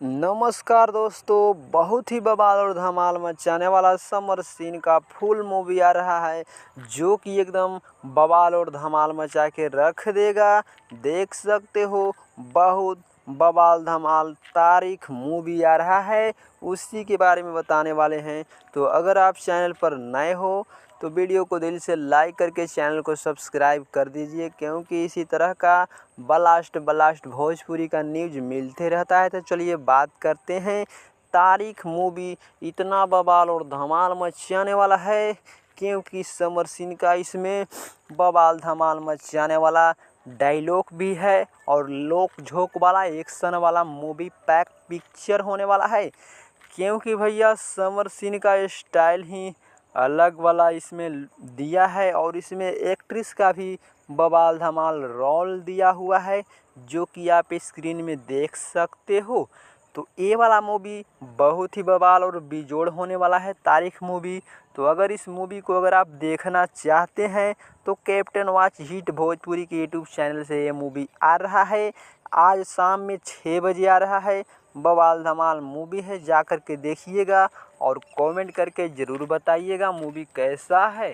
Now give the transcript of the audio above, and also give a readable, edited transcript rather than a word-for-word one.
नमस्कार दोस्तों, बहुत ही बवाल और धमाल मचाने वाला समर सीन का फुल मूवी आ रहा है जो कि एकदम बवाल और धमाल मचा के रख देगा। देख सकते हो, बहुत बवाल धमाल तारीख मूवी आ रहा है, उसी के बारे में बताने वाले हैं। तो अगर आप चैनल पर नए हो तो वीडियो को दिल से लाइक करके चैनल को सब्सक्राइब कर दीजिए, क्योंकि इसी तरह का ब्लास्ट भोजपुरी का न्यूज़ मिलते रहता है। तो चलिए बात करते हैं। तारीख मूवी इतना बवाल और धमाल मचाने वाला है क्योंकि समर सीन का इसमें बवाल धमाल मचाने वाला डायलॉग भी है और लोक झोंक वाला एक्शन वाला मूवी पैक पिक्चर होने वाला है। क्योंकि भैया समर सीन का स्टाइल ही अलग वाला इसमें दिया है और इसमें एक्ट्रेस का भी बवाल धमाल रोल दिया हुआ है जो कि आप स्क्रीन में देख सकते हो। तो ये वाला मूवी बहुत ही बवाल और बेजोड़ होने वाला है तारीख मूवी। तो अगर इस मूवी को अगर आप देखना चाहते हैं तो कैप्टन वॉच हिट भोजपुरी के यूट्यूब चैनल से ये मूवी आ रहा है। आज शाम में 6 बजे आ रहा है। बवाल धमाल मूवी है, जा कर के देखिएगा और कमेंट करके ज़रूर बताइएगा मूवी कैसा है।